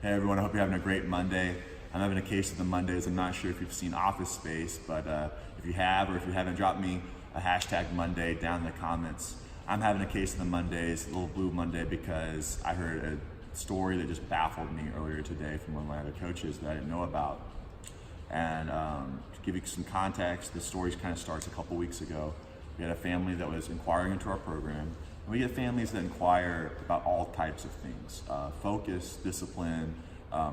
Hey everyone, I hope you're having a great Monday. I'm having a case of the Mondays. I'm not sure if you've seen Office Space, but if you have, or if you haven't, drop me a hashtag Monday down in the comments. I'm having a case of the Mondays, a little blue Monday, because I heard a story that just baffled me earlier today from one of my other coaches that I didn't know about. And to give you some context, the story kind of starts a couple weeks ago. We had a family that was inquiring into our program. And we get families that inquire about all types of things, focus, discipline,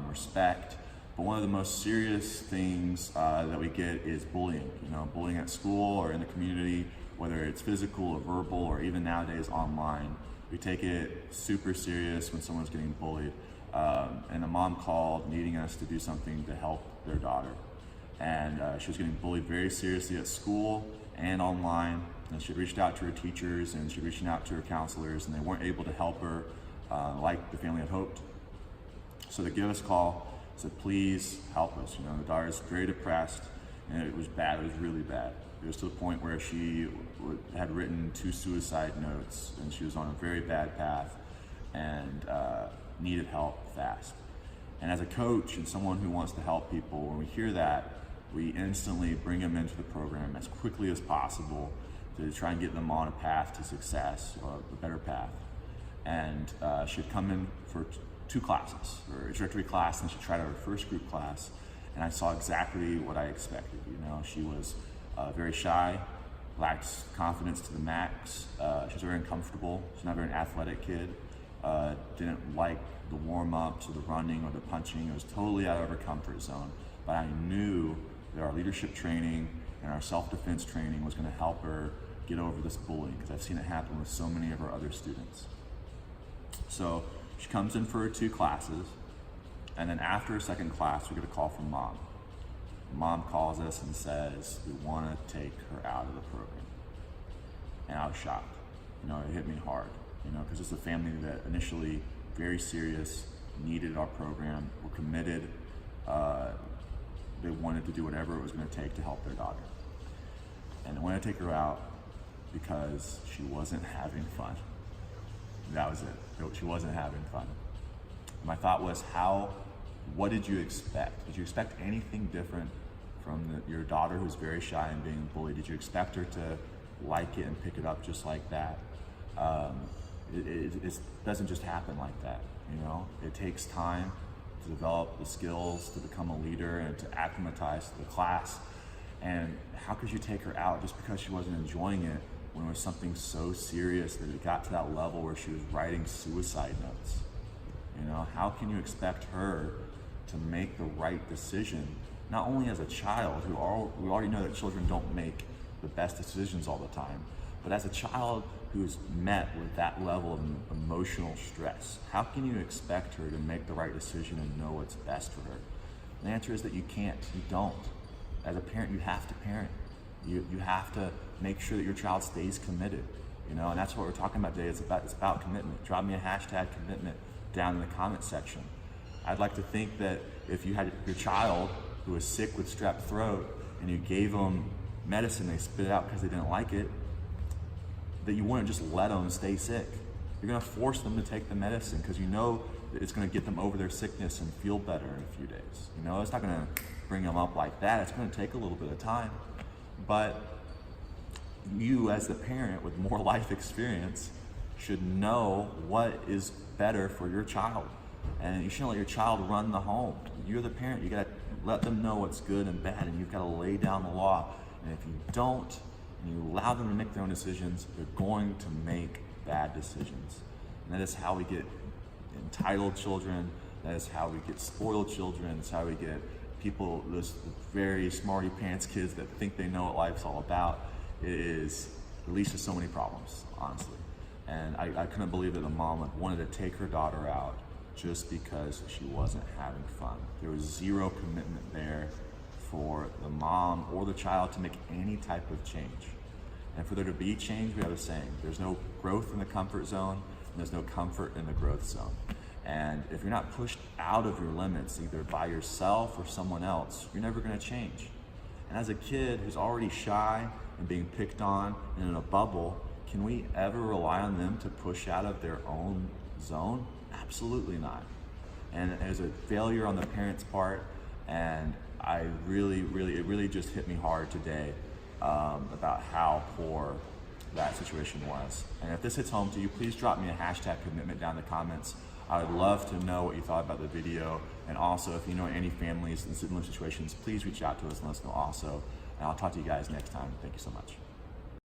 respect. But one of the most serious things that we get is bullying. Bullying at school or in the community, whether it's physical or verbal or even nowadays online. We take it super serious when someone's getting bullied. And the mom called needing us to do something to help their daughter. And she was getting bullied very seriously at school and online. And she reached out to her teachers and she reached out to her counselors, and they weren't able to help her like the family had hoped. So they gave us a call, said, please help us. The daughter's very depressed, and it was bad. It was really bad. It was to the point where she had written 2 suicide notes, and she was on a very bad path and needed help fast. And as a coach and someone who wants to help people, when we hear that, we instantly bring them into the program as quickly as possible to try and get them on a path to success, or a better path. And she'd come in for 2 classes, or introductory class, and she tried her first group class, and I saw exactly what I expected. She was very shy, lacked confidence to the max. She was very uncomfortable. She's not a very athletic kid. Didn't like the warm-ups or the running or the punching. It was totally out of her comfort zone. But I knew that our leadership training and our self-defense training was going to help her get over this bullying, because I've seen it happen with so many of our other students. So she comes in for her 2 classes, and then after her second class, we get a call from mom. Mom calls us and says, we want to take her out of the program. And I was shocked. It hit me hard, because it's a family that initially very serious, needed our program, were committed. They wanted to do whatever it was going to take to help their daughter. And I wanted to take her out because she wasn't having fun. That was it. She wasn't having fun. My thought was, what did you expect? Did you expect anything different from your daughter who's very shy and being bullied? Did you expect her to like it and pick it up just like that? It doesn't just happen like that. It takes time to develop the skills to become a leader and to acclimatize to the class. And how could you take her out just because she wasn't enjoying it when it was something so serious that it got to that level where she was writing suicide notes? How can you expect her to make the right decision, not only as a child, we already know that children don't make the best decisions all the time, but as a child who's met with that level of emotional stress? How can you expect her to make the right decision and know what's best for her? And the answer is that you can't, you don't. As a parent, you have to parent. You have to make sure that your child stays committed, and that's what we're talking about today. It's about commitment. Drop me a hashtag commitment down in the comment section. I'd like to think that if you had your child who was sick with strep throat and you gave them medicine, they spit it out because they didn't like it, that you wouldn't just let them stay sick. You're going to force them to take the medicine because you know that it's going to get them over their sickness and feel better in a few days. It's not going to bring them up like that. It's going to take a little bit of time. But you, as the parent with more life experience, should know what is better for your child. And you shouldn't let your child run the home. You're the parent. You got to let them know what's good and bad, and you've got to lay down the law. And if you don't, and you allow them to make their own decisions, they're going to make bad decisions. And that is how we get entitled children. That is how we get spoiled children. That's how we get people, those very smarty pants kids that think they know what life's all about. It leads to so many problems, honestly. And I couldn't believe that the mom wanted to take her daughter out just because she wasn't having fun. There was zero commitment there for the mom or the child to make any type of change. And for there to be change, we have a saying, there's no growth in the comfort zone, and there's no comfort in the growth zone. And if you're not pushed out of your limits, either by yourself or someone else, you're never gonna change. And as a kid who's already shy and being picked on and in a bubble, can we ever rely on them to push out of their own zone? Absolutely not. and it was a failure on the parents' part. And it really just hit me hard today about how poor that situation was. And if this hits home to you, please drop me a hashtag commitment down in the comments. I would love to know what you thought about the video. And also, if you know any families in similar situations, please reach out to us and let us know also. And I'll talk to you guys next time. Thank you so much.